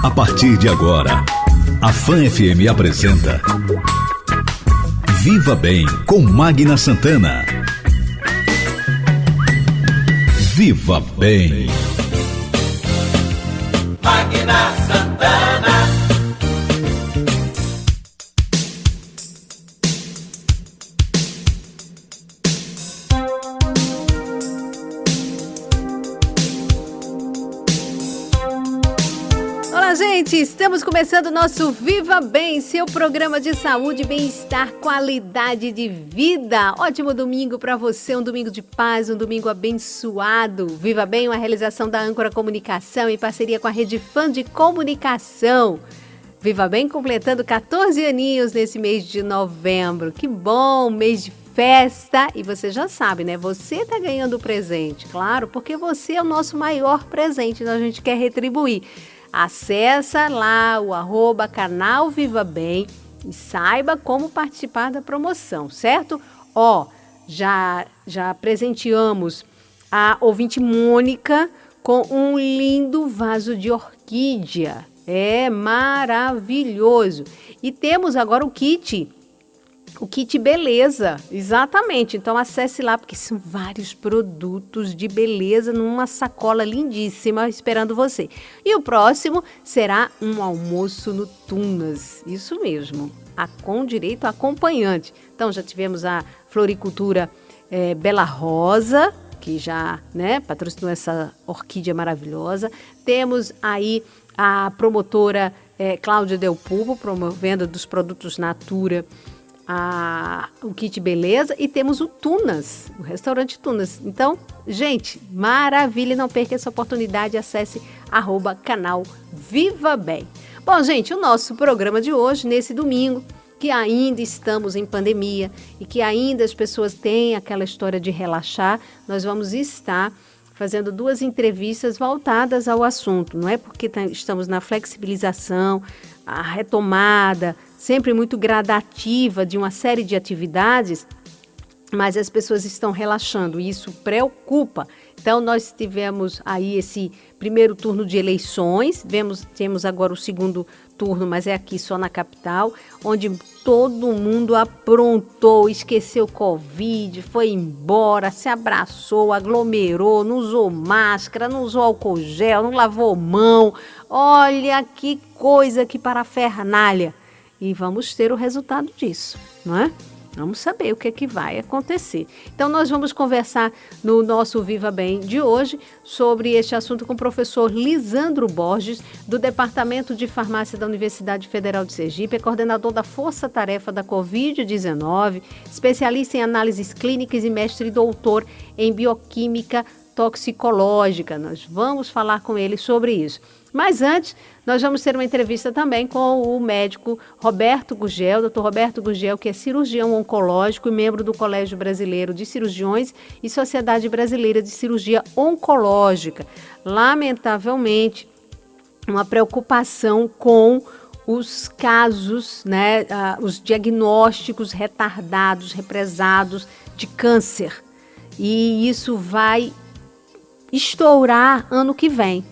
A partir de agora, a Fã FM apresenta Viva Bem com Magna Santana. Viva Bem. Magna Santana. Olá, gente! Estamos começando o nosso Viva Bem, seu programa de saúde, bem-estar, qualidade de vida. Ótimo domingo para você, um domingo de paz, um domingo abençoado. Viva Bem, uma realização da Âncora Comunicação em parceria com a Rede Fã de Comunicação. Viva Bem completando 14 aninhos nesse mês de novembro. Que bom, mês de festa. E você já sabe, né? Você tá ganhando o presente, claro, porque você é o nosso maior presente, então a gente quer retribuir. Acessa lá o @canal Viva Bem e saiba como participar da promoção, certo? Já presenteamos a ouvinte Mônica com um lindo vaso de orquídea. É maravilhoso. E temos agora o kit beleza, exatamente. Então acesse lá, porque são vários produtos de beleza numa sacola lindíssima esperando você. E o próximo será um almoço no Tunas, isso mesmo, com direito a acompanhante. Então já tivemos a floricultura Bela Rosa, que já patrocinou essa orquídea maravilhosa. Temos aí a promotora Cláudia Del Pulpo, promovendo dos produtos Natura, o kit beleza, e temos o Tunas, o restaurante Tunas. Então, gente, maravilha, não perca essa oportunidade, acesse @canal Viva Bem. Bom, gente, o nosso programa de hoje, nesse domingo, que ainda estamos em pandemia e que ainda as pessoas têm aquela história de relaxar, nós vamos estar fazendo 2 entrevistas voltadas ao assunto. Não é porque estamos na flexibilização, a retomada, sempre muito gradativa de uma série de atividades, mas as pessoas estão relaxando e isso preocupa. Então, nós tivemos aí esse primeiro turno de eleições, temos agora o segundo turno, mas é aqui só na capital, onde todo mundo aprontou, esqueceu o Covid, foi embora, se abraçou, aglomerou, não usou máscara, não usou álcool gel, não lavou mão. Olha que coisa, que parafernália. E vamos ter o resultado disso, não é? Vamos saber o que vai acontecer. Então, nós vamos conversar no nosso Viva Bem de hoje sobre este assunto com o professor Lisandro Borges, do Departamento de Farmácia da Universidade Federal de Sergipe, é coordenador da Força Tarefa da Covid-19, especialista em análises clínicas e mestre e doutor em bioquímica toxicológica. Nós vamos falar com ele sobre isso. Mas antes, nós vamos ter uma entrevista também com o médico Roberto Gugel, Dr. Roberto Gugel, que é cirurgião oncológico e membro do Colégio Brasileiro de Cirurgiões e Sociedade Brasileira de Cirurgia Oncológica. Lamentavelmente, uma preocupação com os casos, os diagnósticos retardados, represados de câncer. E isso vai estourar ano que vem.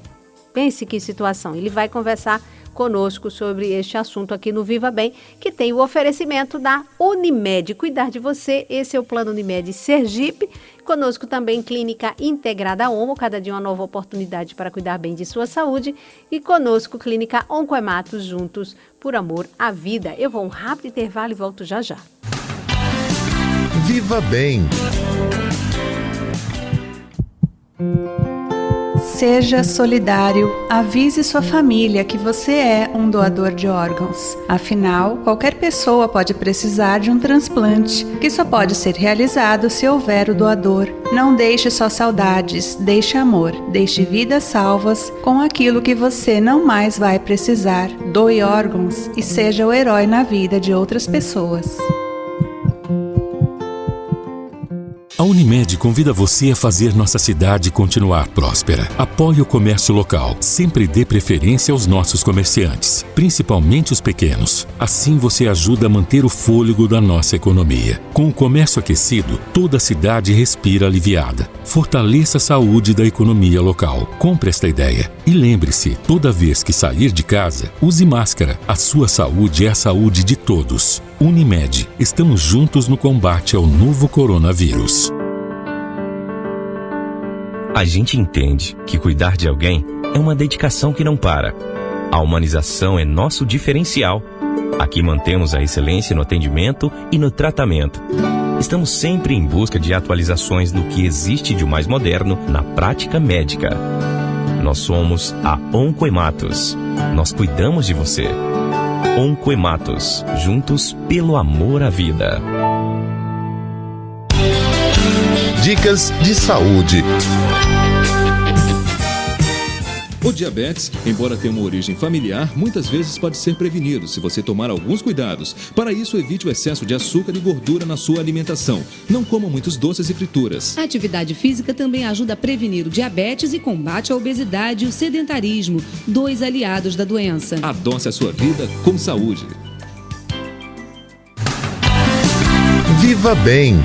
Pense que situação. Ele vai conversar conosco sobre este assunto aqui no Viva Bem, que tem o oferecimento da Unimed. Cuidar de você, esse é o Plano Unimed Sergipe. Conosco também Clínica Integrada Omo, cada dia uma nova oportunidade para cuidar bem de sua saúde. E conosco Clínica Oncoematos, juntos por amor à vida. Eu vou um rápido intervalo e volto já já. Viva Bem. Seja solidário, avise sua família que você é um doador de órgãos. Afinal, qualquer pessoa pode precisar de um transplante, que só pode ser realizado se houver o doador. Não deixe só saudades, deixe amor, deixe vidas salvas com aquilo que você não mais vai precisar. Doe órgãos e seja o herói na vida de outras pessoas. A Unimed convida você a fazer nossa cidade continuar próspera. Apoie o comércio local. Sempre dê preferência aos nossos comerciantes, principalmente os pequenos. Assim você ajuda a manter o fôlego da nossa economia. Com o comércio aquecido, toda a cidade respira aliviada. Fortaleça a saúde da economia local. Compre esta ideia. E lembre-se, toda vez que sair de casa, use máscara. A sua saúde é a saúde de todos. Unimed, estamos juntos no combate ao novo coronavírus. A gente entende que cuidar de alguém é uma dedicação que não para. A humanização é nosso diferencial. Aqui mantemos a excelência no atendimento e no tratamento. Estamos sempre em busca de atualizações do que existe de mais moderno na prática médica. Nós somos a Oncohematos. Nós cuidamos de você. Oncohematos, juntos pelo amor à vida. Dicas de saúde. O diabetes, embora tenha uma origem familiar, muitas vezes pode ser prevenido se você tomar alguns cuidados. Para isso, evite o excesso de açúcar e gordura na sua alimentação. Não coma muitos doces e frituras. A atividade física também ajuda a prevenir o diabetes e combate a obesidade e o sedentarismo, 2 aliados da doença. Adoce a sua vida com saúde. Viva Bem.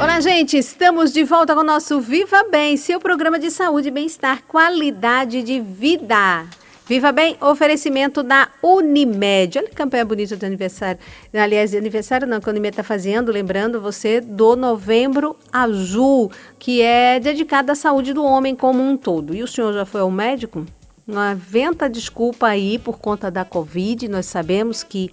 Olá, gente, estamos de volta com o nosso Viva Bem, seu programa de saúde e bem-estar, qualidade de vida. Viva Bem, oferecimento da Unimed. Olha que campanha bonita de aniversário. Aliás, de aniversário não, que a Unimed está fazendo, lembrando você do Novembro Azul, que é dedicado à saúde do homem como um todo. E o senhor já foi ao médico? Não inventa desculpa aí por conta da Covid, nós sabemos que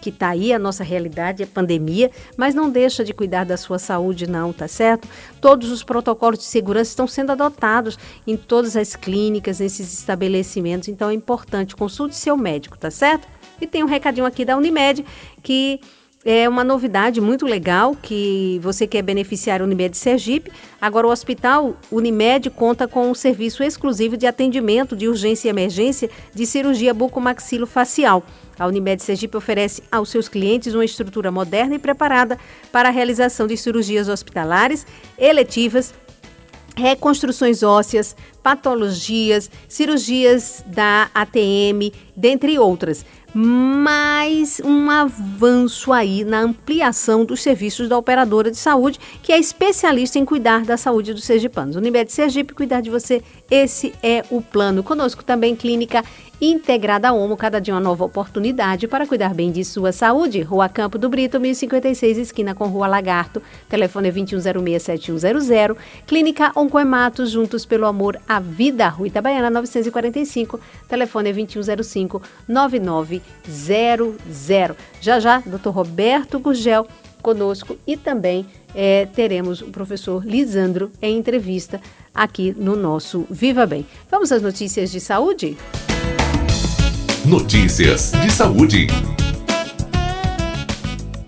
está aí a nossa realidade, a pandemia, mas não deixa de cuidar da sua saúde não, tá certo? Todos os protocolos de segurança estão sendo adotados em todas as clínicas, nesses estabelecimentos, então é importante, consulte seu médico, tá certo? E tem um recadinho aqui da Unimed, que é uma novidade muito legal, que você quer beneficiar a Unimed Sergipe. Agora o Hospital Unimed conta com um serviço exclusivo de atendimento de urgência e emergência de cirurgia bucomaxilofacial. A Unimed Sergipe oferece aos seus clientes uma estrutura moderna e preparada para a realização de cirurgias hospitalares, eletivas, reconstruções ósseas, patologias, cirurgias da ATM, dentre outras. Mais um avanço aí na ampliação dos serviços da operadora de saúde, que é especialista em cuidar da saúde dos sergipanos. Unimed Sergipe, cuidar de você, esse é o plano. Conosco também Clínica Integrada Homo, cada dia uma nova oportunidade para cuidar bem de sua saúde. Rua Campo do Brito, 1056, esquina com Rua Lagarto. Telefone é 2106-7100. Clínica Oncohematos, juntos pelo amor à vida. Rua Itabaiana, 945. Telefone é 2105-9900. Já já, Dr. Roberto Gurgel conosco e também teremos o professor Lisandro em entrevista aqui no nosso Viva Bem. Vamos às notícias de saúde? Notícias de saúde.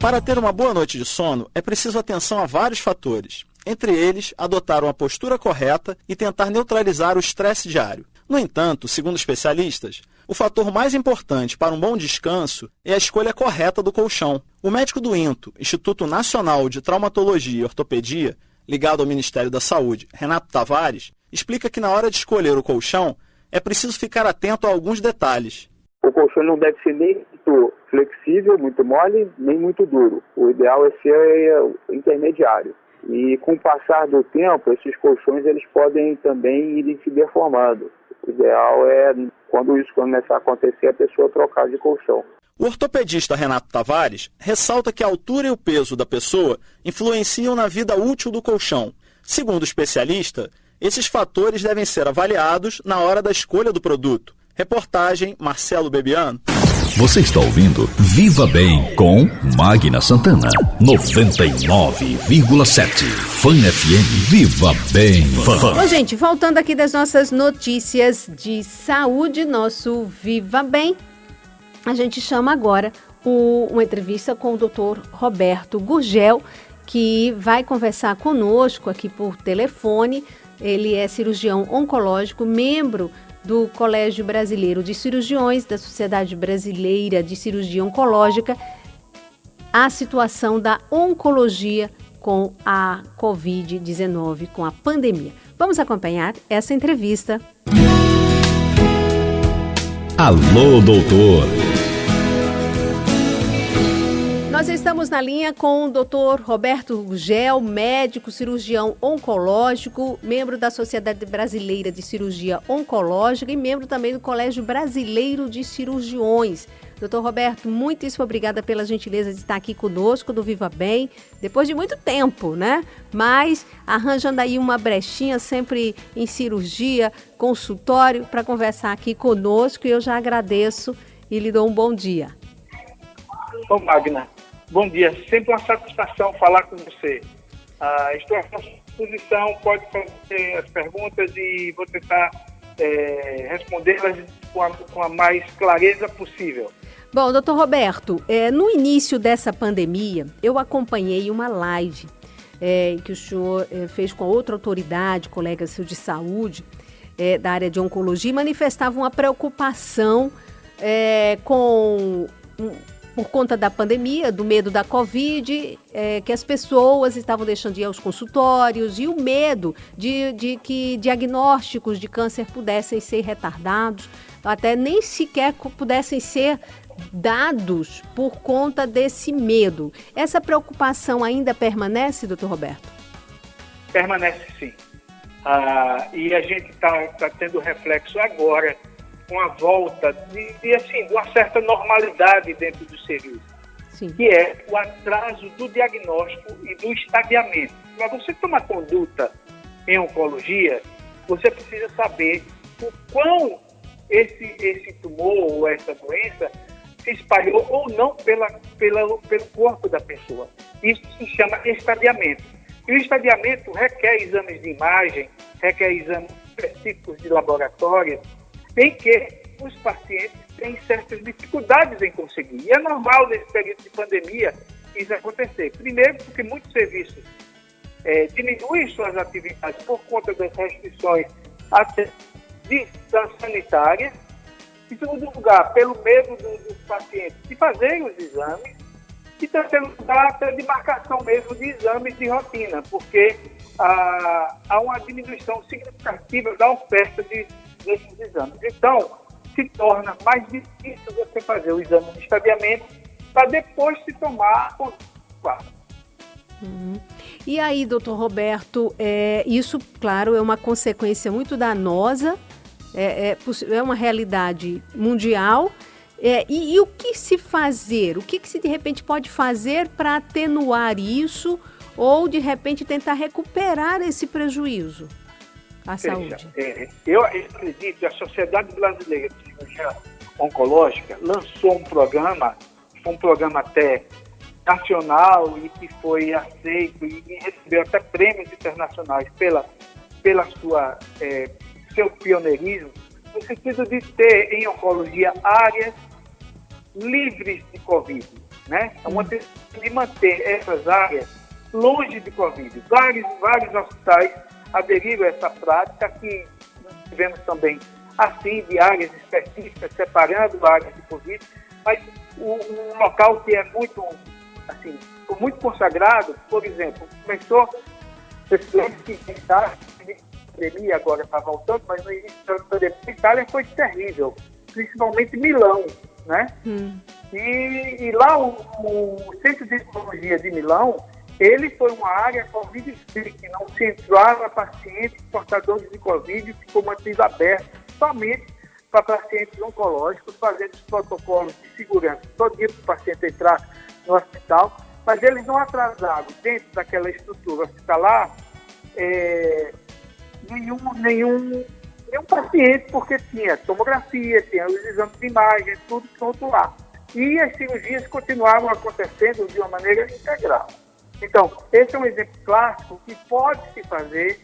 Para ter uma boa noite de sono, é preciso atenção a vários fatores. Entre eles, adotar uma postura correta e tentar neutralizar o estresse diário. No entanto, segundo especialistas, o fator mais importante para um bom descanso é a escolha correta do colchão. O médico do INTO, Instituto Nacional de Traumatologia e Ortopedia, ligado ao Ministério da Saúde, Renato Tavares, explica que na hora de escolher o colchão, é preciso ficar atento a alguns detalhes. O colchão não deve ser nem muito flexível, muito mole, nem muito duro. O ideal é ser intermediário. E com o passar do tempo, esses colchões eles podem também ir se deformando. O ideal é, quando isso começar a acontecer, a pessoa trocar de colchão. O ortopedista Renato Tavares ressalta que a altura e o peso da pessoa influenciam na vida útil do colchão. Segundo o especialista, esses fatores devem ser avaliados na hora da escolha do produto. Reportagem Marcelo Bebiano. Você está ouvindo Viva Bem com Magna Santana. 99,7. Fã FM. Viva Bem. Bom, gente, voltando aqui das nossas notícias de saúde, nosso Viva Bem, a gente chama agora uma entrevista com o Dr. Roberto Gurgel, que vai conversar conosco aqui por telefone. Ele é cirurgião oncológico, membro do Colégio Brasileiro de Cirurgiões, da Sociedade Brasileira de Cirurgia Oncológica, a situação da oncologia com a Covid-19, com a pandemia. Vamos acompanhar essa entrevista. Alô, doutor! Nós estamos na linha com o Dr. Roberto Gurgel, médico cirurgião oncológico, membro da Sociedade Brasileira de Cirurgia Oncológica e membro também do Colégio Brasileiro de Cirurgiões. Dr. Roberto, muitíssimo obrigada pela gentileza de estar aqui conosco do Viva Bem, depois de muito tempo, né? Mas arranjando aí uma brechinha sempre em cirurgia, consultório, para conversar aqui conosco, e eu já agradeço e lhe dou um bom dia. Ô Magna, bom dia, sempre uma satisfação falar com você. Estou à sua disposição, pode fazer as perguntas e vou tentar respondê-las com a mais clareza possível. Bom, doutor Roberto, no início dessa pandemia, eu acompanhei uma live que o senhor fez com outra autoridade, colega seu de saúde, da área de oncologia, e manifestava uma preocupação por conta da pandemia, do medo da Covid, que as pessoas estavam deixando de ir aos consultórios e o medo de que diagnósticos de câncer pudessem ser retardados, até nem sequer pudessem ser dados por conta desse medo. Essa preocupação ainda permanece, doutor Roberto? Permanece sim. E a gente está tendo reflexo agora com a volta de uma certa normalidade dentro do serviço, sim, que é o atraso do diagnóstico e do estadiamento. Para você tomar conduta em oncologia, você precisa saber o quão esse tumor ou essa doença se espalhou ou não pelo corpo da pessoa. Isso se chama estadiamento. E o estadiamento requer exames de imagem, requer exames específicos de laboratório, em que os pacientes têm certas dificuldades em conseguir. E é normal, nesse período de pandemia, isso acontecer. Primeiro, porque muitos serviços diminuem suas atividades por conta das restrições até de sanitárias. Em segundo lugar, pelo medo dos pacientes de fazerem os exames. E terceiro lugar, até de marcação mesmo de exames de rotina, porque há uma diminuição significativa da oferta desses exames. Então, se torna mais difícil você fazer o exame de estadiamento para depois se tomar a conduta. E aí, doutor Roberto, isso, claro, é uma consequência muito danosa, é uma realidade mundial. E o que se fazer? O que se de repente pode fazer para atenuar isso ou de repente tentar recuperar esse prejuízo à saúde? Eu acredito que a Sociedade Brasileira de Cirurgia Oncológica lançou um programa até nacional e que foi aceito e recebeu até prêmios internacionais pela seu pioneirismo, no sentido de ter em oncologia áreas livres de Covid, né? É uma tentativa de manter essas áreas longe de Covid. Vários hospitais aderiram a essa prática, que nós tivemos também, assim, de áreas específicas, separando áreas de Covid, mas um local que é muito, assim, muito consagrado, por exemplo, começou a pandemia, agora está voltando, mas no início da pandemia, a Itália foi terrível, principalmente Milão, né? E lá o Centro de Oncologia de Milão, ele foi uma área Covid-free, que não se entrava pacientes portadores de Covid, ficou mantido aberto somente para pacientes oncológicos, fazendo os protocolos de segurança todo dia para o paciente entrar no hospital, mas eles não atrasaram dentro daquela estrutura hospitalar nenhum paciente, porque tinha tomografia, tinha os exames de imagem, tudo pronto lá. E as cirurgias continuavam acontecendo de uma maneira integral. Então, esse é um exemplo clássico que pode se fazer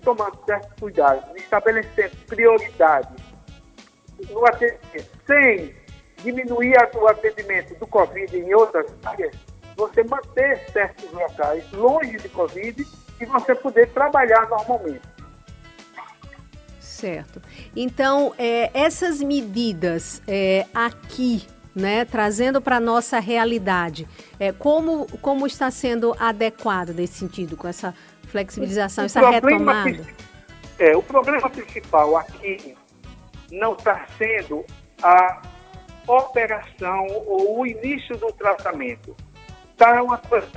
tomando certos cuidados, estabelecendo prioridades no atendimento, sem diminuir o atendimento do Covid em outras áreas, você manter certos locais longe de Covid e você poder trabalhar normalmente. Certo. Então, essas medidas aqui né, trazendo para a nossa realidade, como está sendo adequado nesse sentido, com essa flexibilização, essa retomada? O problema principal aqui não está sendo a operação ou o início do tratamento. Está uma coisa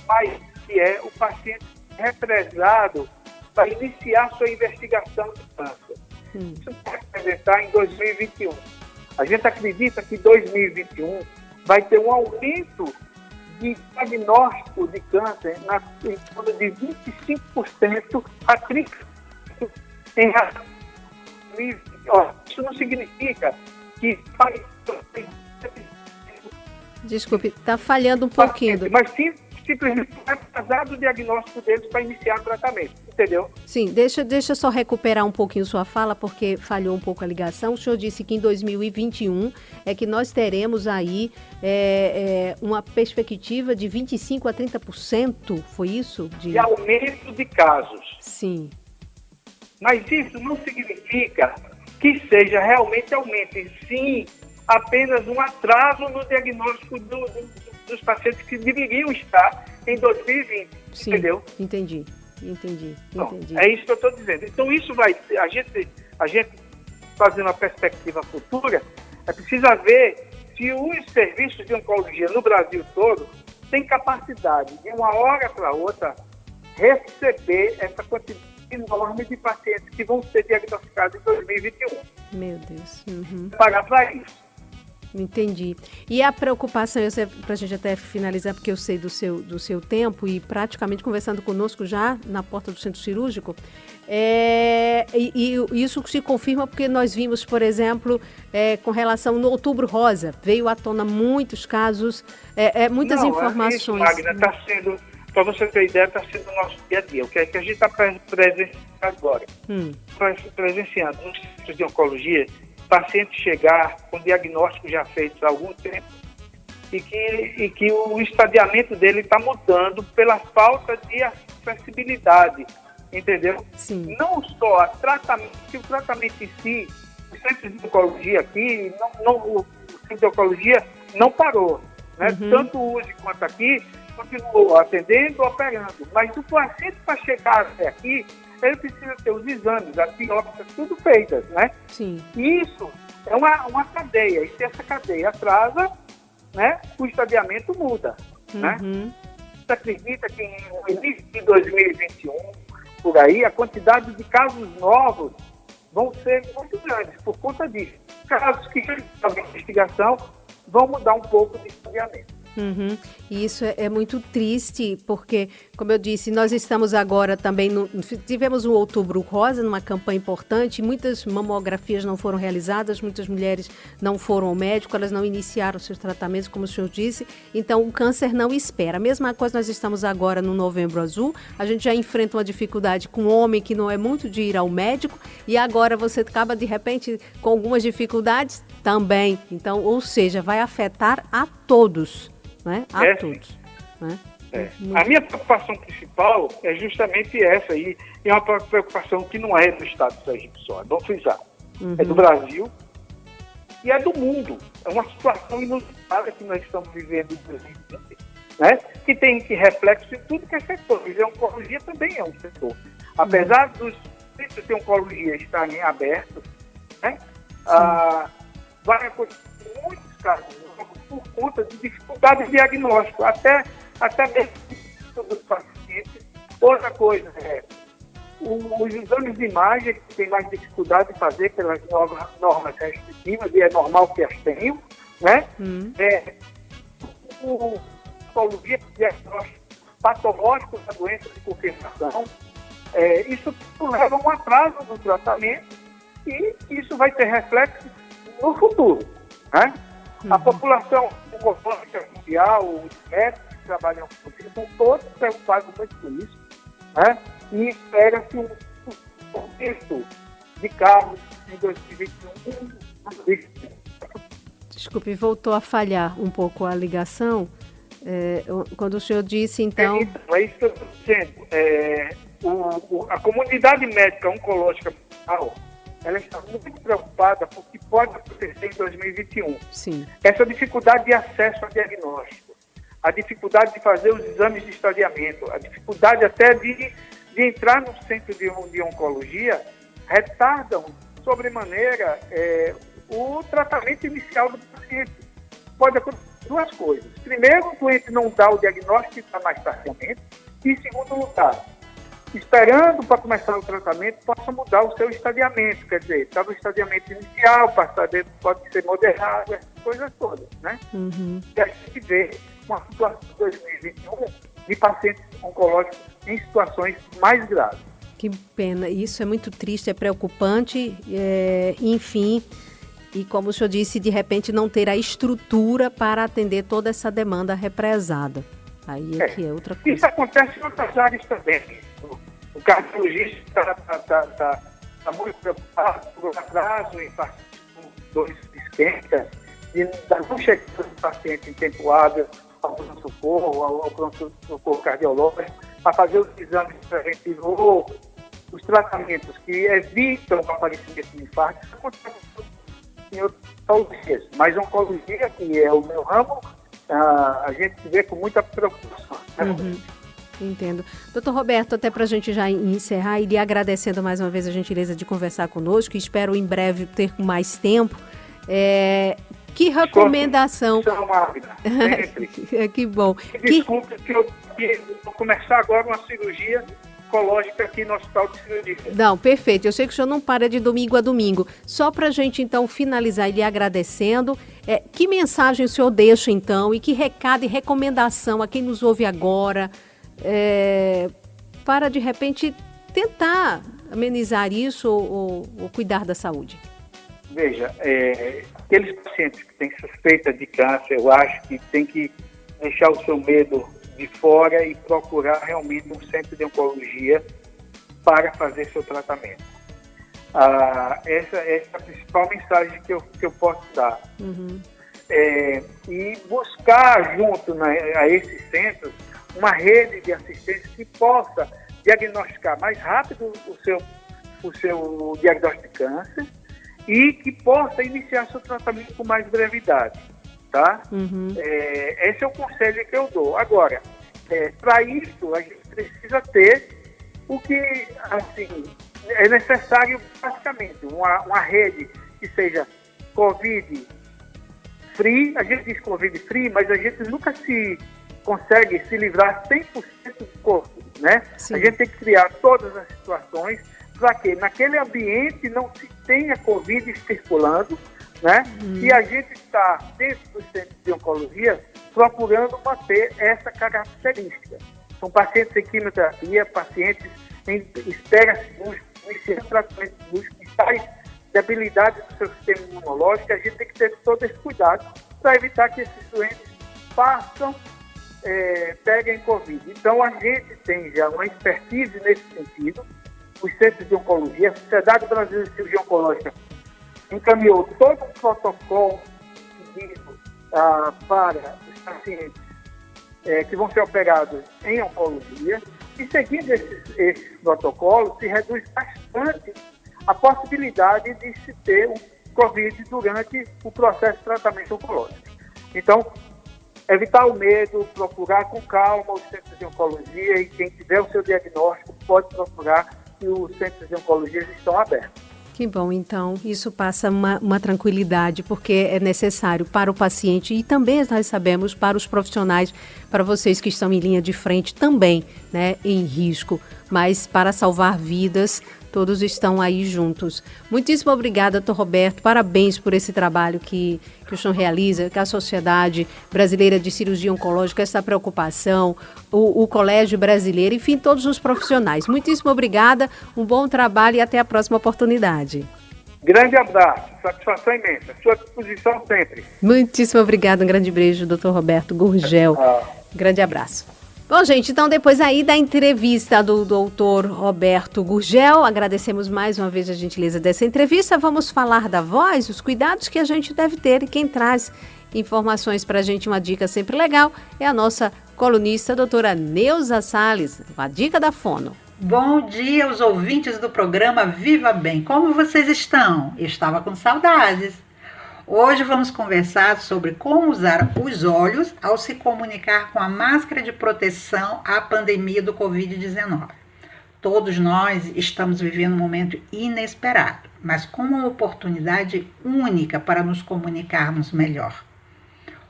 mais que é o paciente represado para iniciar sua investigação de câncer. Isso vai apresentar em 2021. A gente acredita que 2021 vai ter um aumento de diagnóstico de câncer em torno de 25% a 30% em relação. Isso não significa que... Desculpe, está falhando um pouquinho. Mas sim, simplesmente vai atrasar o diagnóstico deles para iniciar o tratamento, entendeu? Sim, deixa eu só recuperar um pouquinho sua fala, porque falhou um pouco a ligação. O senhor disse que em 2021 é que nós teremos aí uma perspectiva de 25% a 30%, foi isso? De aumento de casos. Sim. Mas isso não significa que seja realmente aumento, e sim apenas um atraso no diagnóstico dos pacientes que deveriam estar em 2020, sim, entendeu? Entendi. Então, é isso que eu estou dizendo. Então isso vai, a gente fazendo uma perspectiva futura, é preciso ver se os serviços de oncologia no Brasil todo têm capacidade de uma hora para outra receber essa quantidade enorme de pacientes que vão ser diagnosticados em 2021. Meu Deus. Pagar para isso. Entendi. E a preocupação, para a gente até finalizar, porque eu sei do seu tempo e praticamente conversando conosco já na porta do centro cirúrgico, e isso se confirma porque nós vimos, por exemplo, com relação no Outubro Rosa, veio à tona muitos casos, muitas informações. Isso, Magna, está sendo, para você ter ideia, está sendo o nosso dia a dia. O que é que a gente está presenciando agora? Presenciando nos centros de oncologia, paciente chegar com diagnóstico já feito há algum tempo e que o estadiamento dele está mudando pela falta de acessibilidade, entendeu? Sim. Não só o tratamento em si, o centro de oncologia aqui, o centro de oncologia não parou, né? Tanto o USE quanto aqui continuou atendendo, operando, mas o paciente para chegar até aqui, ele precisa ter os exames, as biópsias, tudo feitas, né? Sim. Isso é uma cadeia, e se essa cadeia atrasa, né, o estadiamento muda, né? Você acredita que no início de 2021, por aí, a quantidade de casos novos vão ser muito grandes por conta disso. Casos que já estão em investigação vão mudar um pouco de estadiamento. E isso é muito triste, porque, como eu disse, nós estamos agora também, tivemos um Outubro Rosa, numa campanha importante, muitas mamografias não foram realizadas, muitas mulheres não foram ao médico, elas não iniciaram seus tratamentos, como o senhor disse, então o câncer não espera. A mesma coisa nós estamos agora no Novembro Azul, a gente já enfrenta uma dificuldade com o homem que não é muito de ir ao médico, e agora você acaba, de repente, com algumas dificuldades também. Então, ou seja, vai afetar a todos. Né? A todos. Né? A minha preocupação principal é justamente essa aí, e é uma preocupação que não é do Estado do Sergipe só, vamos frisar. É do Brasil e é do mundo. É uma situação inusitada que nós estamos vivendo em 2020, né? Que tem reflexo em tudo que é setor. E a oncologia também é um setor. Apesar dos centros de oncologia estarem abertos, né? Vai acontecer muitos casos por conta de dificuldade de diagnóstico, até mesmo dos pacientes. Outra coisa os exames de imagem que tem mais dificuldade de fazer pelas normas restritivas, e é normal que as tenham, né? O diagnóstico patológico da doença de confirmação, isso leva a um atraso no tratamento e isso vai ter reflexo no futuro, né? A população oncológica mundial, os médicos que trabalham com isso, estão todos preocupados com isso, né? E espera-se um aumento de casos em 2021. Desculpe, voltou a falhar um pouco a ligação. Quando o senhor disse, então... É isso que eu estou dizendo. A comunidade médica oncológica mundial ela está muito preocupada com o que pode acontecer em 2021. Sim. Essa dificuldade de acesso a diagnóstico, a dificuldade de fazer os exames de estadiamento, a dificuldade até de entrar no centro de oncologia, retardam sobremaneira o tratamento inicial do paciente. Pode acontecer duas coisas. Primeiro, o doente não dá o diagnóstico e está mais tardiamente. E, em segundo lugar, esperando para começar o tratamento, possa mudar o seu estadiamento. Quer dizer, está no estadiamento inicial, pode ser moderado, essas coisas todas, né? Uhum. E a gente vê uma situação de 2021 de pacientes oncológicos em situações mais graves. Que pena, isso é muito triste, é preocupante, enfim, e como o senhor disse, de repente não ter a estrutura para atender toda essa demanda represada. Aí que é outra coisa. Isso acontece em outras áreas também. O cardiologista está muito preocupado por um atraso em pacientes com dores disquênicas, e não chegando o paciente em tempo hábil ao pronto-socorro, ao pronto-socorro cardiológico, para fazer os exames preventivos ou os tratamentos que evitam o aparecimento de infarto. Isso acontece em outras patologias. Mas a oncologia, que é o meu ramo, a gente vê com muita preocupação. Né? Uhum. Entendo. Doutor Roberto, até para a gente já encerrar e lhe agradecendo mais uma vez a gentileza de conversar conosco, espero em breve ter mais tempo. Que recomendação... Que bom. Desculpe que eu vou começar agora uma cirurgia oncológica aqui no Hospital de Cirurgia. Não, perfeito. Eu sei que o senhor não para de domingo a domingo. Só para a gente, então, finalizar e lhe agradecendo, que mensagem o senhor deixa, então, e que recado e recomendação a quem nos ouve agora, para, de repente, tentar amenizar isso ou cuidar da saúde? Veja, aqueles pacientes que têm suspeita de câncer, eu acho que tem que deixar o seu medo de fora e procurar realmente um centro de oncologia para fazer seu tratamento. Essa é a principal mensagem que eu posso dar. Uhum. E buscar junto a esses centros uma rede de assistência que possa diagnosticar mais rápido o seu diagnóstico de câncer e que possa iniciar seu tratamento com mais brevidade. Tá? Uhum. Esse é o conselho que eu dou. Agora, para isso, a gente precisa ter o que assim, é necessário, basicamente, uma rede que seja Covid-free. A gente diz Covid-free, mas a gente nunca consegue se livrar 100% do corpo, né? Sim. A gente tem que criar todas as situações para que naquele ambiente não se tenha Covid circulando, né? E a gente está, dentro dos centros de oncologia, procurando manter essa característica. São pacientes em quimioterapia, pacientes em espera cirúrgica, iniciando tratamento cirúrgico, e tais debilidades do seu sistema imunológico. A gente tem que ter todo esse cuidado para evitar que esses doentes peguem Covid. Então, a gente tem já uma expertise nesse sentido. Os centros de oncologia, a Sociedade Brasileira de Cirurgia Oncológica encaminhou todo um protocolo para os pacientes que vão ser operados em oncologia, e seguindo esses protocolos, se reduz bastante a possibilidade de se ter um Covid durante o processo de tratamento oncológico. Então, evitar o medo, procurar com calma os centros de oncologia, e quem tiver o seu diagnóstico pode procurar, que os centros de oncologia estão abertos. Que bom, então, isso passa uma tranquilidade, porque é necessário para o paciente e também, nós sabemos, para os profissionais, para vocês que estão em linha de frente também, né, em risco, mas para salvar vidas, todos estão aí juntos. Muitíssimo obrigada, doutor Roberto, parabéns por esse trabalho que o senhor realiza, que a Sociedade Brasileira de Cirurgia Oncológica, essa preocupação, o Colégio Brasileiro, enfim, todos os profissionais. Muitíssimo obrigada, um bom trabalho e até a próxima oportunidade. Grande abraço, satisfação imensa, sua disposição sempre. Muitíssimo obrigada, um grande beijo, doutor Roberto Gurgel. Grande abraço. Bom, gente, então depois aí da entrevista do doutor Roberto Gurgel, agradecemos mais uma vez a gentileza dessa entrevista. Vamos falar da voz, os cuidados que a gente deve ter, e quem traz informações para a gente, uma dica sempre legal, é a nossa colunista, doutora Neuza Salles, a dica da Fono. Bom dia aos ouvintes do programa Viva Bem. Como vocês estão? Eu estava com saudades. Hoje vamos conversar sobre como usar os olhos ao se comunicar com a máscara de proteção à pandemia do Covid-19. Todos nós estamos vivendo um momento inesperado, mas com uma oportunidade única para nos comunicarmos melhor.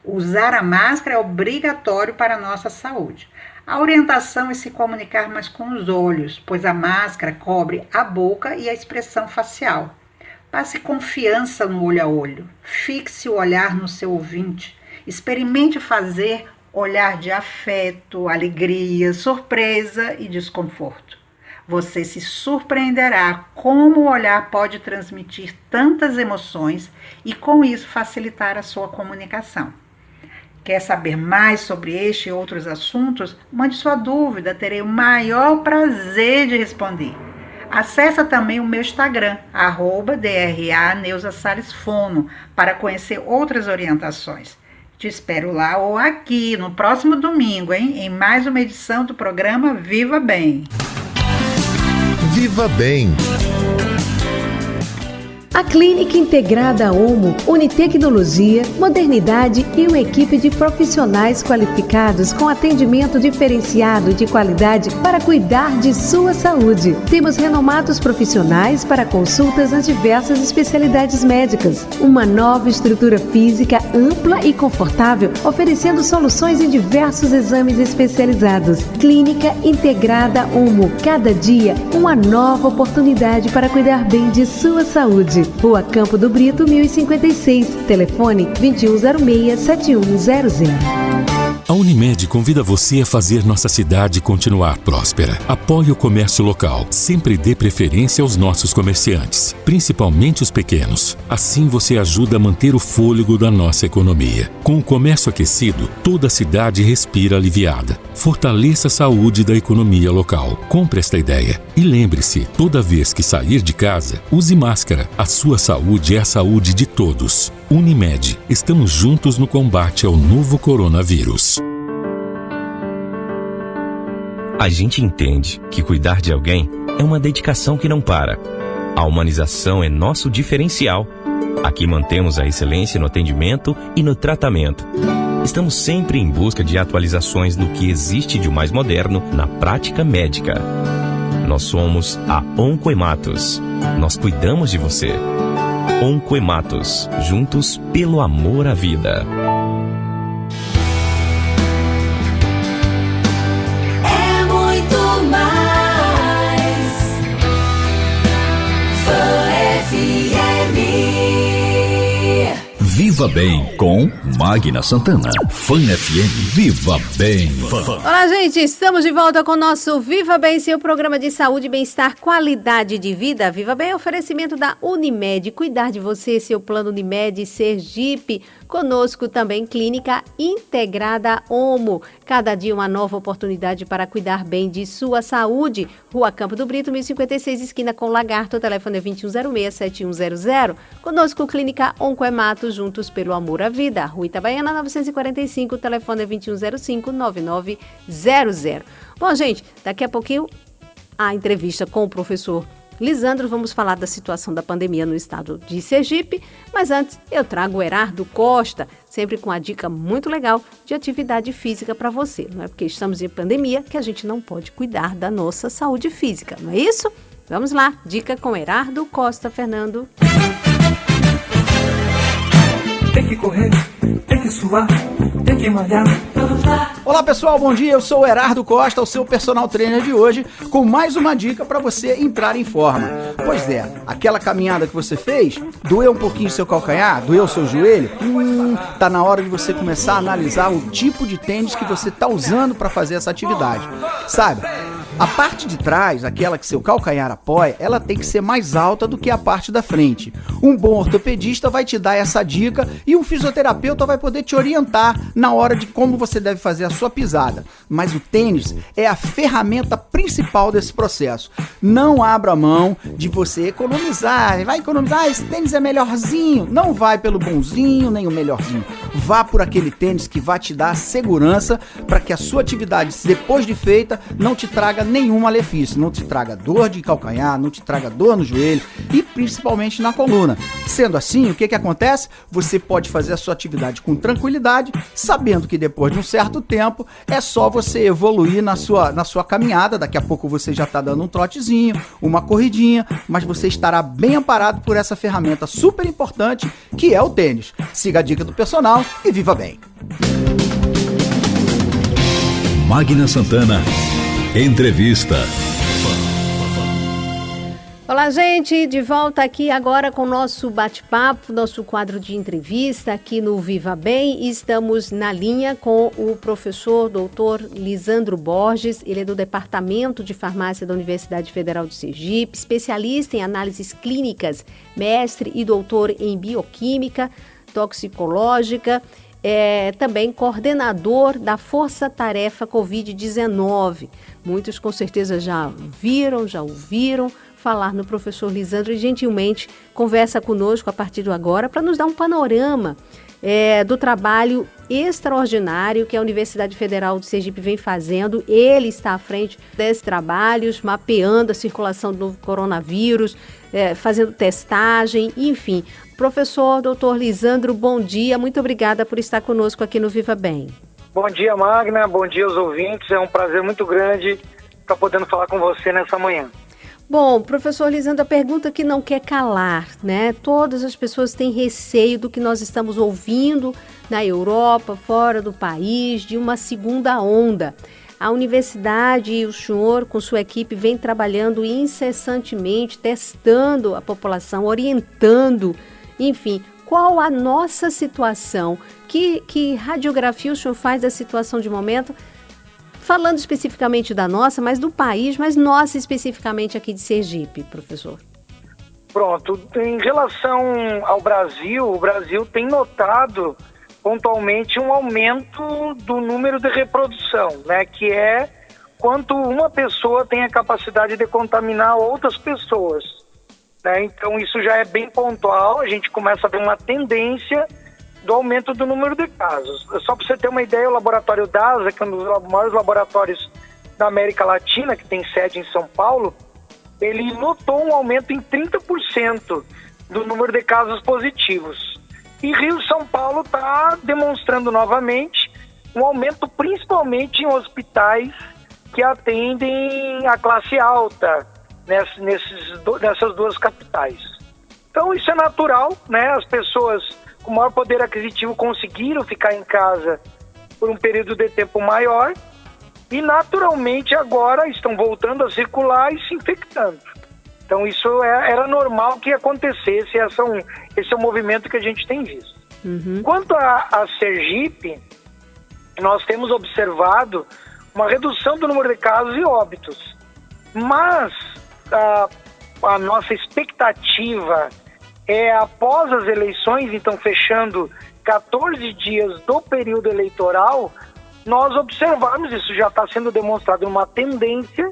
Usar a máscara é obrigatório para a nossa saúde. A orientação é se comunicar mais com os olhos, pois a máscara cobre a boca e a expressão facial. Passe confiança no olho a olho. Fixe o olhar no seu ouvinte. Experimente fazer olhar de afeto, alegria, surpresa e desconforto. Você se surpreenderá como o olhar pode transmitir tantas emoções e, com isso, facilitar a sua comunicação. Quer saber mais sobre este e outros assuntos? Mande sua dúvida, terei o maior prazer de responder. Acesse também o meu Instagram, @DRA_NeuzaSalesFono, para conhecer outras orientações. Te espero lá ou aqui no próximo domingo, em mais uma edição do programa Viva Bem. Viva Bem. A Clínica Integrada Omo une tecnologia, modernidade e uma equipe de profissionais qualificados com atendimento diferenciado de qualidade para cuidar de sua saúde. Temos renomados profissionais para consultas nas diversas especialidades médicas. Uma nova estrutura física ampla e confortável, oferecendo soluções em diversos exames especializados. Clínica Integrada Omo. Cada dia, uma nova oportunidade para cuidar bem de sua saúde. Rua Campo do Brito, 1056. Telefone 2106-7100. A Unimed convida você a fazer nossa cidade continuar próspera. Apoie o comércio local. Sempre dê preferência aos nossos comerciantes, principalmente os pequenos. Assim você ajuda a manter o fôlego da nossa economia. Com o comércio aquecido, toda a cidade respira aliviada. Fortaleça a saúde da economia local. Compre esta ideia. E lembre-se, toda vez que sair de casa, use máscara. A sua saúde é a saúde de todos. Unimed, estamos juntos no combate ao novo coronavírus. A gente entende que cuidar de alguém é uma dedicação que não para. A humanização é nosso diferencial. Aqui mantemos a excelência no atendimento e no tratamento. Estamos sempre em busca de atualizações do que existe de mais moderno na prática médica. Nós somos a Oncohematos. Nós cuidamos de você. Oncohematos, juntos pelo amor à vida. É muito mais. Fã FM. Viva Bem com Magna Santana. Fã FM. Viva Bem. Olá, gente. Estamos de volta com o nosso Viva Bem, seu programa de saúde, bem-estar, qualidade de vida. Viva Bem é oferecimento da Unimed. Cuidar de você, seu plano Unimed Sergipe. Conosco também Clínica Integrada Omo. Cada dia uma nova oportunidade para cuidar bem de sua saúde. Rua Campo do Brito, 1056, esquina com Lagarto. O telefone é 2106-7100. Conosco Clínica Oncohematos, juntos pelo amor à vida. Rua Itabaiana, 945. O telefone é 2105-9900. Bom, gente, daqui a pouquinho a entrevista com o professor Lisandro, vamos falar da situação da pandemia no estado de Sergipe, mas antes eu trago o Erardo Costa, sempre com uma dica muito legal de atividade física para você. Não é porque estamos em pandemia que a gente não pode cuidar da nossa saúde física, não é isso? Vamos lá, dica com Erardo Costa, Fernando. Tem que correr, tem que suar, tem que malhar. Olá pessoal, bom dia, eu sou o Erardo Costa, o seu personal trainer de hoje, com mais uma dica para você entrar em forma. Pois é, aquela caminhada que você fez, doeu um pouquinho seu calcanhar, doeu seu joelho? Tá na hora de você começar a analisar o tipo de tênis que você tá usando para fazer essa atividade. Sabe, a parte de trás, aquela que seu calcanhar apoia, ela tem que ser mais alta do que a parte da frente. Um bom ortopedista vai te dar essa dica e um fisioterapeuta vai poder te orientar na hora de como você deve fazer a sua pisada. Mas o tênis é a ferramenta principal desse processo. Não abra mão de você economizar. Vai economizar, esse tênis é melhorzinho. Não vai pelo bonzinho nem o melhorzinho. vá por aquele tênis que vai te dar segurança para que a sua atividade, depois de feita, não te traga nenhum malefício, não te traga dor de calcanhar, não te traga dor no joelho e principalmente na coluna. Sendo assim, o que acontece? Você pode fazer a sua atividade com tranquilidade, sabendo que depois de um certo tempo é só você evoluir na sua caminhada. Daqui a pouco você já está dando um trotezinho, uma corridinha, mas você estará bem amparado por essa ferramenta super importante que é o tênis. Siga a dica do personal e viva bem. Magna Santana Entrevista. Olá, gente, de volta aqui agora com o nosso bate-papo, nosso quadro de entrevista aqui no Viva Bem. Estamos na linha com o professor doutor Lisandro Borges, ele é do Departamento de Farmácia da Universidade Federal de Sergipe, especialista em análises clínicas, mestre e doutor em bioquímica, toxicológica, também coordenador da Força Tarefa Covid-19. Muitos com certeza já ouviram falar no professor Lisandro e gentilmente conversa conosco a partir de agora para nos dar um panorama do trabalho extraordinário que a Universidade Federal de Sergipe vem fazendo. Ele está à frente desses trabalhos, mapeando a circulação do novo coronavírus, fazendo testagem, enfim. Professor doutor Lisandro, bom dia, muito obrigada por estar conosco aqui no Viva Bem. Bom dia, Magna, bom dia aos ouvintes, é um prazer muito grande estar podendo falar com você nessa manhã. Bom, professor Lisandro, a pergunta que não quer calar, né? Todas as pessoas têm receio do que nós estamos ouvindo na Europa, fora do país, de uma segunda onda. A universidade e o senhor, com sua equipe, vem trabalhando incessantemente, testando a população, orientando, enfim. Qual a nossa situação? Que radiografia o senhor faz da situação de momento? Falando especificamente da nossa, mas do país, mas nossa especificamente aqui de Sergipe, professor. Pronto, em relação ao Brasil, o Brasil tem notado pontualmente um aumento do número de reprodução, né, que é quanto uma pessoa tem a capacidade de contaminar outras pessoas, né? Então isso já é bem pontual, a gente começa a ver uma tendência do aumento do número de casos. Só para você ter uma ideia, o laboratório DASA, que é um dos maiores laboratórios da América Latina, que tem sede em São Paulo, ele notou um aumento em 30% do número de casos positivos. E Rio São Paulo está demonstrando novamente um aumento principalmente em hospitais que atendem a classe alta nessas duas capitais. Então isso é natural, né? As pessoas com maior poder aquisitivo conseguiram ficar em casa por um período de tempo maior e naturalmente agora estão voltando a circular e se infectando. Então isso era normal que acontecesse, esse é o movimento que a gente tem visto. Uhum. Quanto a Sergipe, nós temos observado uma redução do número de casos e óbitos, mas a nossa expectativa é, após as eleições, então fechando 14 dias do período eleitoral, nós observamos, isso já está sendo demonstrado uma tendência,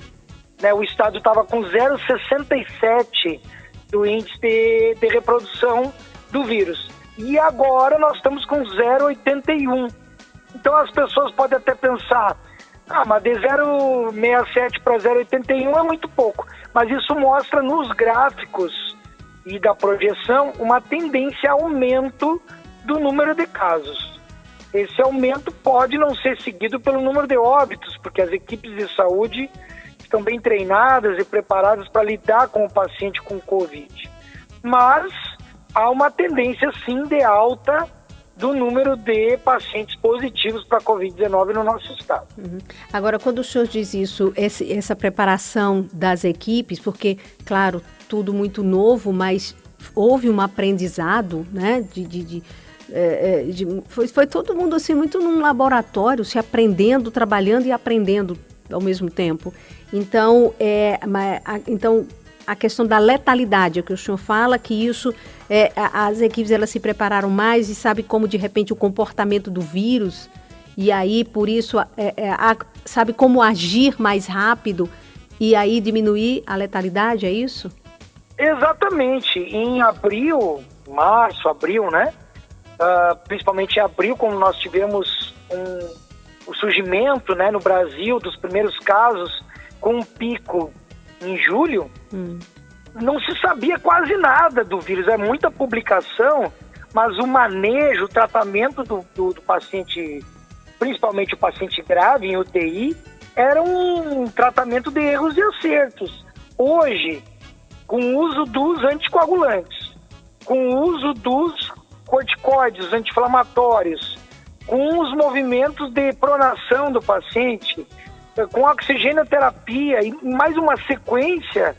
né? O estado estava com 0,67 do índice de reprodução do vírus. E agora nós estamos com 0,81. Então as pessoas podem até pensar, mas de 0,67 para 0,81 é muito pouco. Mas isso mostra nos gráficos e da projeção uma tendência a aumento do número de casos. Esse aumento pode não ser seguido pelo número de óbitos, porque as equipes de saúde estão bem treinadas e preparadas para lidar com o paciente com Covid. Mas há uma tendência sim de alta do número de pacientes positivos para a Covid-19 no nosso estado. Uhum. Agora, quando o senhor diz isso, essa preparação das equipes, porque, claro, tudo muito novo, mas houve um aprendizado, né? Foi todo mundo assim, muito num laboratório, se aprendendo, trabalhando e aprendendo ao mesmo tempo. Então, a questão da letalidade, é que o senhor fala que isso, as equipes elas se prepararam mais e sabe como de repente o comportamento do vírus, e aí por isso sabe como agir mais rápido e aí diminuir a letalidade, é isso? Exatamente. Em abril, né? principalmente em abril, quando nós tivemos o surgimento, né, no Brasil dos primeiros casos, com um pico em julho, não se sabia quase nada do vírus. É muita publicação, mas o manejo, o tratamento do paciente, principalmente o paciente grave em UTI, era um tratamento de erros e acertos. Hoje, com o uso dos anticoagulantes, com o uso dos corticoides, anti-inflamatórios, com os movimentos de pronação do paciente, com oxigenoterapia e mais uma sequência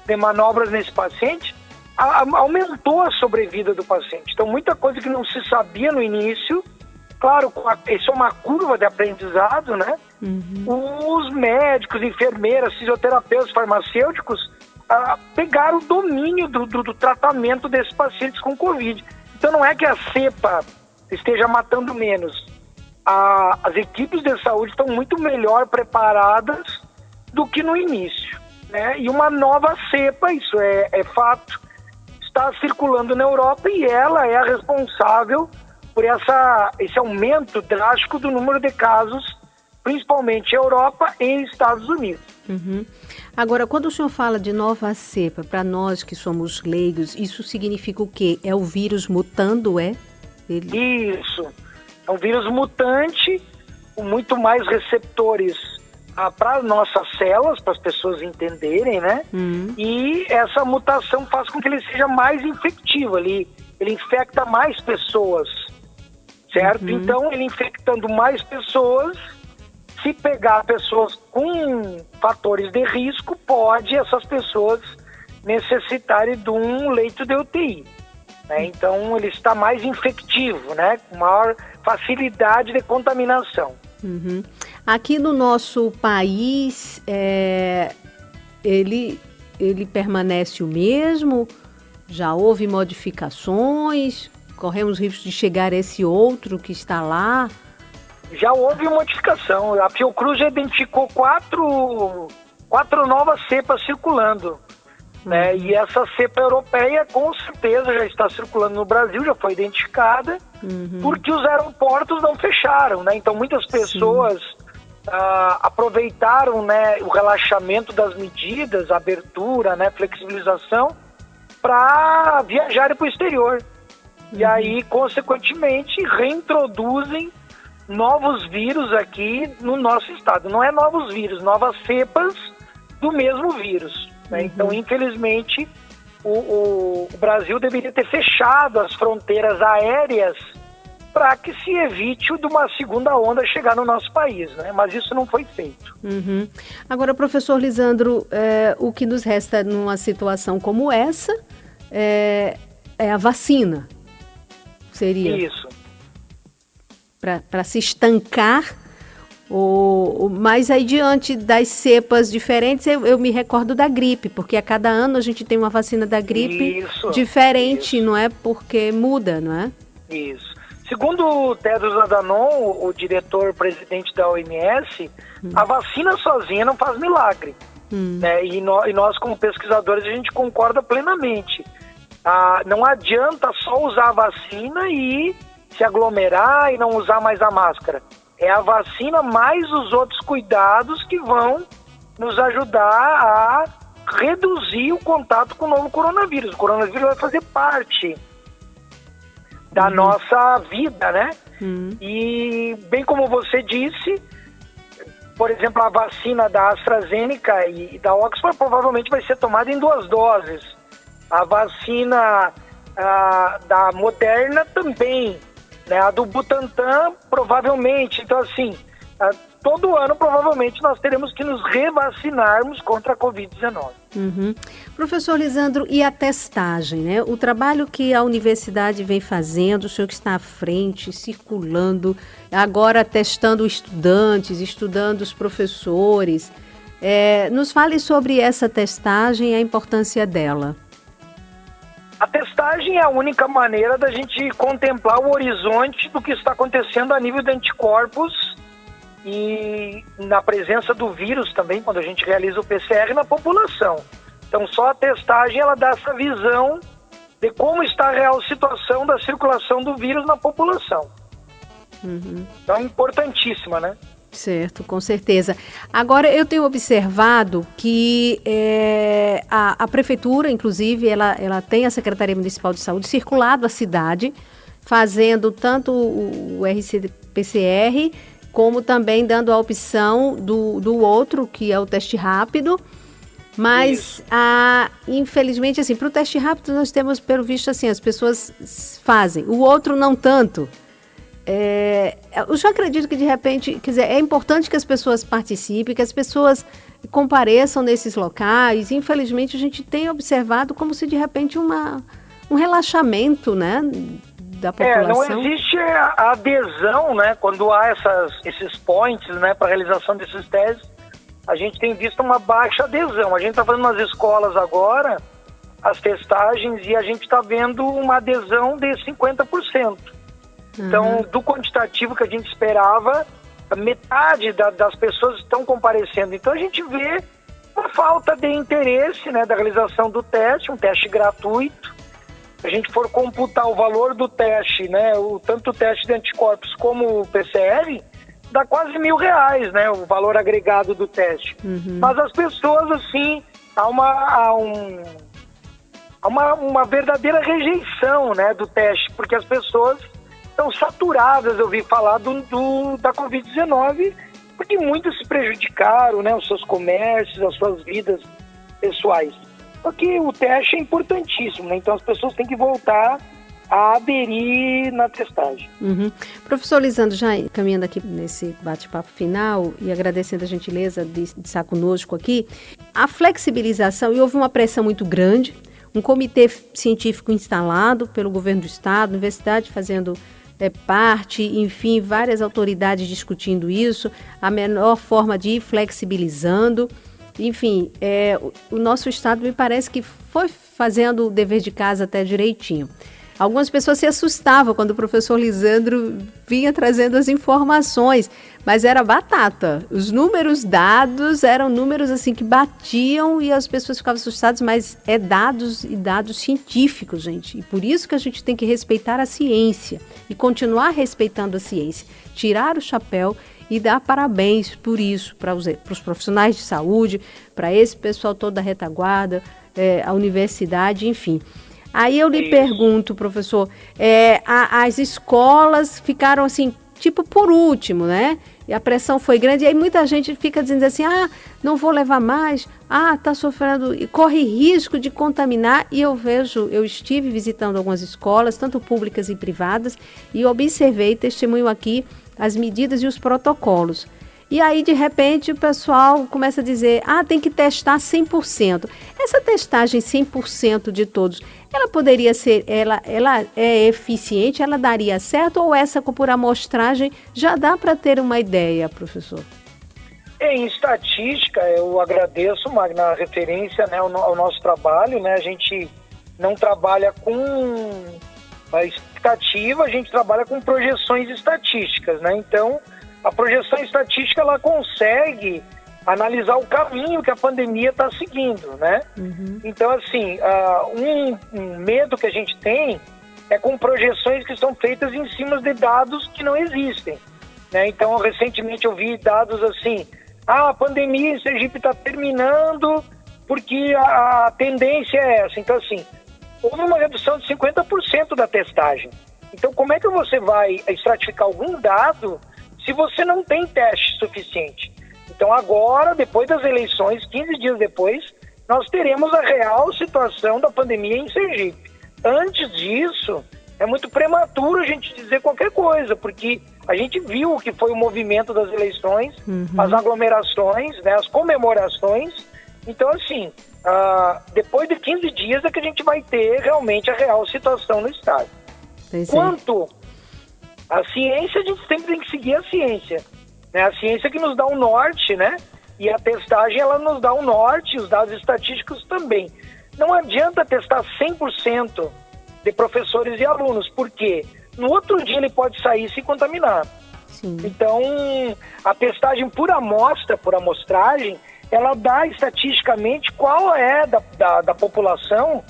de manobras nesse paciente, aumentou a sobrevida do paciente. Então, muita coisa que não se sabia no início, claro, isso é uma curva de aprendizado, né? Os médicos, enfermeiras, fisioterapeutas, farmacêuticos pegaram o domínio do tratamento desses pacientes com Covid. Então, não é que a cepa esteja matando menos. As equipes de saúde estão muito melhor preparadas do que no início, né? E uma nova cepa, isso é fato, está circulando na Europa e ela é a responsável por esse aumento drástico do número de casos, principalmente em Europa e Estados Unidos. Agora, quando o senhor fala de nova cepa, para nós que somos leigos, isso significa o quê? É o vírus mutando, é? Isso. É um vírus mutante, com muito mais receptores para nossas células, para as pessoas entenderem, né? E essa mutação faz com que ele seja mais infectivo. Ele infecta mais pessoas, certo? Então, ele infectando mais pessoas, se pegar pessoas com fatores de risco, pode essas pessoas necessitarem de um leito de UTI. Né? Então, ele está mais infectivo, né? Com maior facilidade de contaminação. Aqui no nosso país, ele permanece o mesmo? Já houve modificações? Corremos risco de chegar esse outro que está lá? Já houve modificação. A Fiocruz já identificou quatro novas cepas circulando. Né? E essa cepa europeia, com certeza, já está circulando no Brasil, já foi identificada, porque os aeroportos não fecharam. Né? Então, muitas pessoas aproveitaram, né, o relaxamento das medidas, abertura, né, flexibilização, para viajarem para o exterior. E aí, consequentemente, reintroduzem novos vírus aqui no nosso estado. Não é novos vírus, novas cepas do mesmo vírus. Né? Então, infelizmente, o Brasil deveria ter fechado as fronteiras aéreas para que se evite de uma segunda onda chegar no nosso país, né? Mas isso não foi feito. Agora, professor Lisandro, o que nos resta numa situação como essa é a vacina. Seria isso. Para se estancar, mas aí diante das cepas diferentes, eu me recordo da gripe, porque a cada ano a gente tem uma vacina da gripe diferente, não é? Porque muda, não é? Isso. Segundo o Tedros Adhanom, o diretor-presidente da OMS, a vacina sozinha não faz milagre. Né? E nós, como pesquisadores, a gente concorda plenamente. Não adianta só usar a vacina e se aglomerar e não usar mais a máscara. É a vacina mais os outros cuidados que vão nos ajudar a reduzir o contato com o novo coronavírus. O coronavírus vai fazer parte da nossa vida, né? E, bem como você disse, por exemplo, a vacina da AstraZeneca e da Oxford provavelmente vai ser tomada em 2 doses. A vacina da Moderna também, né? A do Butantan provavelmente. Então, assim, todo ano provavelmente nós teremos que nos revacinarmos contra a Covid-19. Professor Lisandro, e a testagem, né? O trabalho que a universidade vem fazendo, o senhor que está à frente, circulando, agora testando estudantes, estudando os professores, nos fale sobre essa testagem e a importância dela. A testagem é a única maneira da gente contemplar o horizonte do que está acontecendo a nível de anticorpos e na presença do vírus também, quando a gente realiza o PCR na população. Então, só a testagem ela dá essa visão de como está a real situação da circulação do vírus na população. Então é importantíssima, né? Certo, com certeza. Agora, eu tenho observado que a Prefeitura, inclusive, ela tem a Secretaria Municipal de Saúde circulado a cidade, fazendo tanto o RT-PCR, como também dando a opção do outro, que é o teste rápido. Mas, infelizmente, assim, para o teste rápido, nós temos, pelo visto, assim, as pessoas fazem. O outro, não tanto. Eu já acredito que, de repente, quer dizer, é importante que as pessoas participem, que as pessoas compareçam nesses locais. Infelizmente, a gente tem observado como se, de repente, um relaxamento, né, da população. Não existe a adesão, né, quando há esses points, né, para a realização desses testes. A gente tem visto uma baixa adesão. A gente está fazendo nas escolas agora as testagens e a gente está vendo uma adesão de 50%. Então, do quantitativo que a gente esperava, metade das pessoas estão comparecendo. Então, a gente vê uma falta de interesse, né, da realização do teste, um teste gratuito. Se a gente for computar o valor do teste, né, tanto o teste de anticorpos como o PCR, dá quase R$1.000, né, o valor agregado do teste. Mas as pessoas, assim, há uma verdadeira rejeição, né, do teste, porque as pessoas estão saturadas, eu ouvi falar da Covid-19, porque muitos se prejudicaram, né, os seus comércios, as suas vidas pessoais. Porque o teste é importantíssimo, né, então as pessoas têm que voltar a aderir na testagem. Professor Lisandro, já caminhando aqui nesse bate-papo final e agradecendo a gentileza de estar conosco aqui, a flexibilização, e houve uma pressão muito grande, um comitê científico instalado pelo governo do estado, universidade fazendo parte, enfim, várias autoridades discutindo isso, a menor forma de ir flexibilizando. Enfim, o nosso estado me parece que foi fazendo o dever de casa até direitinho. Algumas pessoas se assustavam quando o professor Lisandro vinha trazendo as informações, mas era batata. Os números dados eram números assim que batiam e as pessoas ficavam assustadas, mas é dados e dados científicos, gente. E por isso que a gente tem que respeitar a ciência e continuar respeitando a ciência. Tirar o chapéu e dar parabéns por isso para os profissionais de saúde, para esse pessoal todo da retaguarda, a universidade, enfim. Aí eu lhe pergunto, professor, as escolas ficaram assim, tipo por último, né? E a pressão foi grande, e aí muita gente fica dizendo assim, não vou levar mais, está sofrendo, corre risco de contaminar, e eu estive visitando algumas escolas, tanto públicas e privadas, e observei, testemunho aqui, as medidas e os protocolos. E aí, de repente, o pessoal começa a dizer, tem que testar 100%. Essa testagem 100% de todos, ela poderia ser, ela é eficiente, ela daria certo, ou essa por amostragem já dá para ter uma ideia, professor? Em estatística, eu agradeço, Magna, a referência, né, ao nosso trabalho, né? A gente não trabalha com a expectativa, a gente trabalha com projeções estatísticas, né? Então, a projeção estatística, ela consegue analisar o caminho que a pandemia está seguindo, né? Então, assim, um medo que a gente tem é com projeções que estão feitas em cima de dados que não existem, né? Então, recentemente eu vi dados assim, a pandemia em Sergipe está terminando porque a tendência é essa. Então, assim, houve uma redução de 50% da testagem. Então, como é que você vai estratificar algum dado se você não tem teste suficiente? Então agora, depois das eleições, 15 dias depois, nós teremos a real situação da pandemia em Sergipe. Antes disso, é muito prematuro a gente dizer qualquer coisa, porque a gente viu o que foi o movimento das eleições, as aglomerações, né, as comemorações. Então, assim, depois de 15 dias é que a gente vai ter realmente a real situação no estado. Quanto a ciência, a gente sempre tem que seguir a ciência, né? A ciência que nos dá um norte, né? E a testagem, ela nos dá um norte, os dados estatísticos também. Não adianta testar 100% de professores e alunos, porque no outro dia ele pode sair e se contaminar. Então, a testagem por amostra, por amostragem, ela dá estatisticamente qual é da população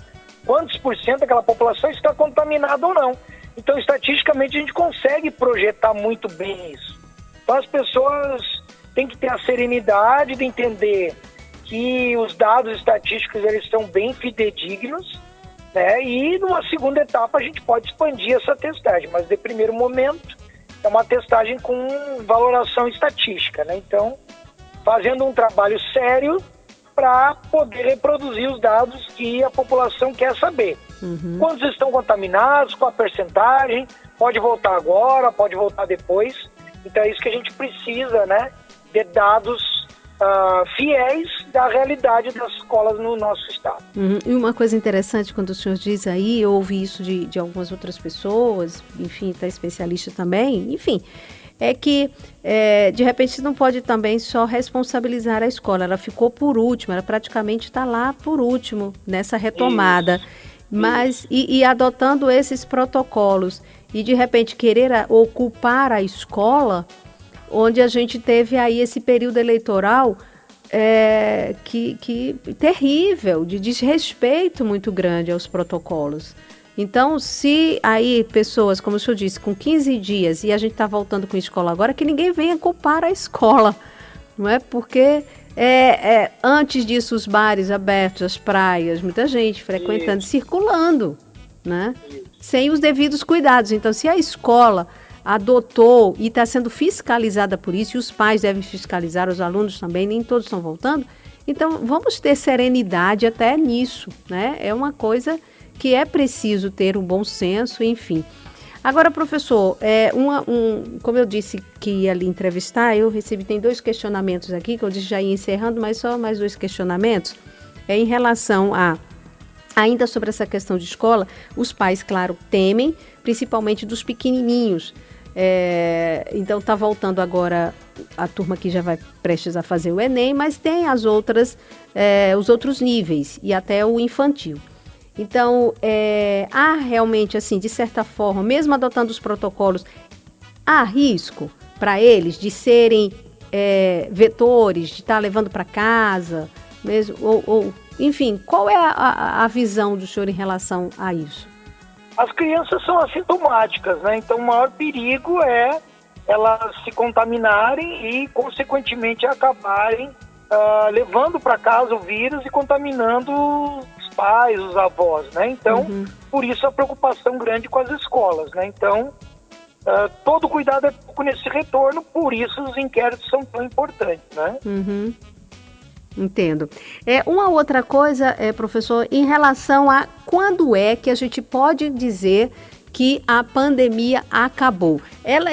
quantos por cento daquela população está contaminada ou não. Então, estatisticamente, a gente consegue projetar muito bem isso. Então, as pessoas têm que ter a serenidade de entender que os dados estatísticos eles são bem fidedignos, né? E numa segunda etapa a gente pode expandir essa testagem, mas de primeiro momento é uma testagem com valoração estatística, né? Então, fazendo um trabalho sério para poder reproduzir os dados que a população quer saber. Quantos estão contaminados, qual a percentagem, pode voltar agora, pode voltar depois. Então é isso que a gente precisa, né? De dados fiéis da realidade das escolas no nosso estado. E uma coisa interessante quando o senhor diz aí, eu ouvi isso de algumas outras pessoas, enfim, tá especialista também, enfim, é que de repente não pode também só responsabilizar a escola, ela ficou por último, ela praticamente está lá por último nessa retomada, mas e adotando esses protocolos e de repente querer ocupar a escola, onde a gente teve aí esse período eleitoral que terrível, de desrespeito muito grande aos protocolos. Então, se aí pessoas, como o senhor disse, com 15 dias, e a gente está voltando com a escola agora, que ninguém venha culpar a escola, não é? Porque antes disso os bares abertos, as praias, muita gente frequentando, circulando, né? Sem os devidos cuidados. Então, se a escola adotou e está sendo fiscalizada por isso, e os pais devem fiscalizar, os alunos também, nem todos estão voltando, então vamos ter serenidade até nisso, né? É uma coisa que é preciso ter um bom senso, enfim. Agora, professor, como eu disse que ia lhe entrevistar, eu tem 2 questionamentos aqui, que eu disse já ia encerrando, mas só mais 2 questionamentos. Em relação ainda sobre essa questão de escola, os pais, claro, temem, principalmente dos pequenininhos. Então está voltando agora a turma que já vai prestes a fazer o Enem, mas tem os outros níveis e até o infantil. Então, há realmente, assim, de certa forma, mesmo adotando os protocolos, há risco para eles de serem vetores, de estar levando para casa, mesmo, enfim, qual é a visão do senhor em relação a isso? As crianças são assintomáticas, né? Então o maior perigo é elas se contaminarem e, consequentemente, acabarem levando para casa o vírus e contaminando os pais, os avós, né? Então, por isso a preocupação grande com as escolas, né? Então, todo cuidado é pouco nesse retorno, por isso os inquéritos são tão importantes, né? Entendo. Uma outra coisa, professor, em relação a quando é que a gente pode dizer que a pandemia acabou.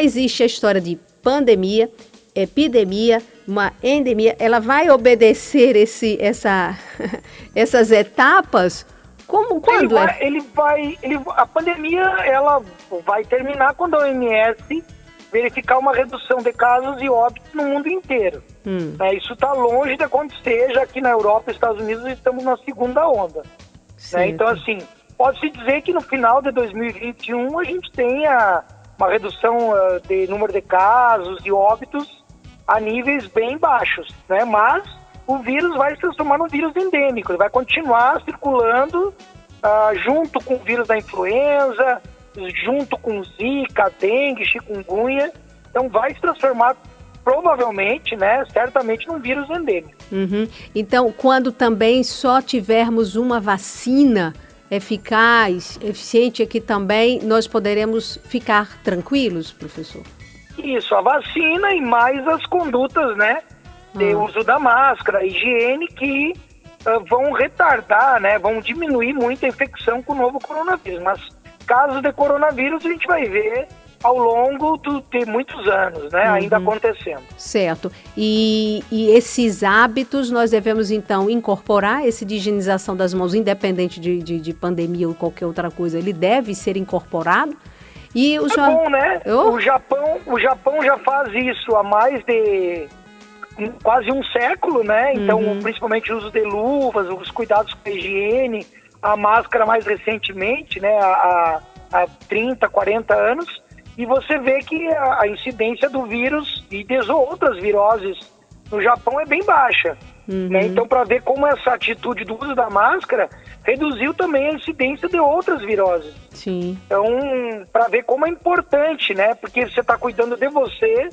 Existe a história de pandemia, epidemia, uma endemia, ela vai obedecer essas etapas? Quando a pandemia ela vai terminar quando a OMS verificar uma redução de casos e óbitos no mundo inteiro. Isso está longe de acontecer, já que na Europa e Estados Unidos estamos na segunda onda. Né? Então, assim, pode-se dizer que no final de 2021 a gente tenha uma redução de número de casos e óbitos a níveis bem baixos, né? Mas o vírus vai se transformar num vírus endêmico, ele vai continuar circulando junto com o vírus da influenza, junto com Zika, dengue, chikungunya, então vai se transformar provavelmente, né, certamente num vírus endêmico. Então, quando também só tivermos uma vacina eficaz, eficiente, é que também nós poderemos ficar tranquilos, professor? Isso, a vacina e mais as condutas, né, de uso da máscara, higiene, que vão retardar, né, vão diminuir muito a infecção com o novo coronavírus. Mas casos de coronavírus a gente vai ver ao longo de muitos anos, né, ainda acontecendo. Certo. E esses hábitos nós devemos, então, incorporar, esse de higienização das mãos, independente de pandemia ou qualquer outra coisa, ele deve ser incorporado? E bom, né? O Japão já faz isso há mais de quase um século, né? Então, principalmente o uso de luvas, os cuidados com a higiene, a máscara mais recentemente, né? Há 30, 40 anos. E você vê que a incidência do vírus e de outras viroses no Japão é bem baixa. né? Então, para ver como essa atitude do uso da máscara reduziu também a incidência de outras viroses. Sim. Então, para ver como é importante, né? Porque você está cuidando de você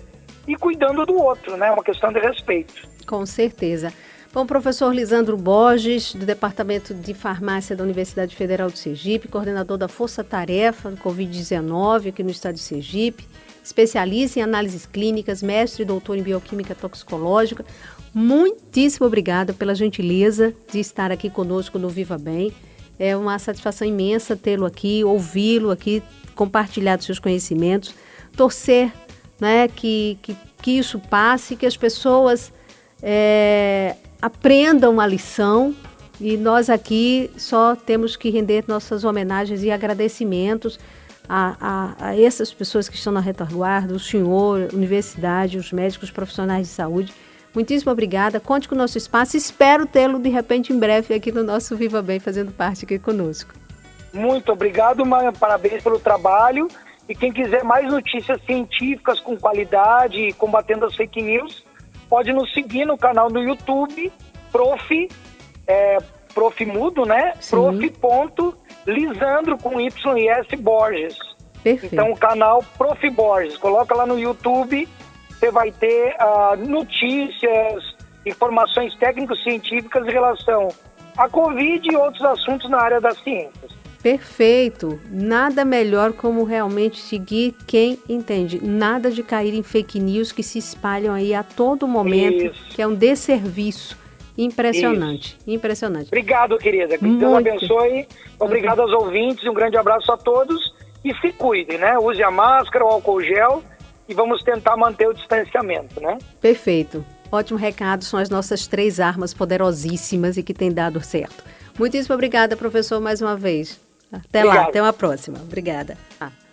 e cuidando do outro, né? É uma questão de respeito. Com certeza. Bom, professor Lisandro Borges, do Departamento de Farmácia da Universidade Federal de Sergipe, coordenador da Força Tarefa do Covid-19 aqui no estado de Sergipe, especialista em análises clínicas, mestre e doutor em bioquímica toxicológica. Muitíssimo obrigada pela gentileza de estar aqui conosco no Viva Bem. É uma satisfação imensa tê-lo aqui, ouvi-lo aqui, compartilhar dos seus conhecimentos, torcer, né, que isso passe, que as pessoas aprendam a lição, e nós aqui só temos que render nossas homenagens e agradecimentos a essas pessoas que estão na retaguarda, o senhor, a universidade, os médicos, profissionais de saúde. Muitíssimo obrigada, conte com o nosso espaço, espero tê-lo de repente em breve aqui no nosso Viva Bem, fazendo parte aqui conosco. Muito obrigado, parabéns pelo trabalho, e quem quiser mais notícias científicas com qualidade, combatendo as fake news, pode nos seguir no canal do YouTube, Prof Mudo, né? Prof.Lisandro com Y e S Borges. Perfeito. Então o canal Prof Borges, coloca lá no YouTube, você vai ter notícias, informações técnico-científicas em relação à Covid e outros assuntos na área das ciências. Perfeito. Nada melhor como realmente seguir quem entende. Nada de cair em fake news que se espalham aí a todo momento, Isso. que é um desserviço. Impressionante, Isso. impressionante. Obrigado, querida. Que Deus abençoe. Obrigado aos ouvintes, um grande abraço a todos. E se cuidem, né? Use a máscara, o álcool gel e vamos tentar manter o distanciamento, né? Perfeito. Ótimo recado. São as nossas 3 armas poderosíssimas e que têm dado certo. Muitíssimo obrigada, professor, mais uma vez. Até lá, até uma próxima. Obrigada.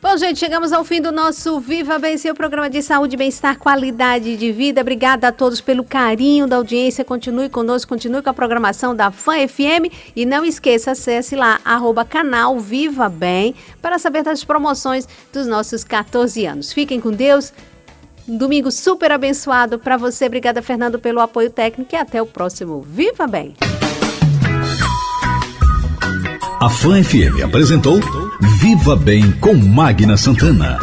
Bom, gente, chegamos ao fim do nosso Viva Bem, seu programa de saúde, bem-estar, qualidade de vida. Obrigada a todos pelo carinho da audiência. Continue conosco, continue com a programação da Fã FM. E não esqueça, acesse lá, @canal Viva Bem, para saber das promoções dos nossos 14 anos. Fiquem com Deus. Um domingo super abençoado para você. Obrigada, Fernando, pelo apoio técnico e até o próximo Viva Bem. A Fã FM apresentou Viva Bem com Magna Santana.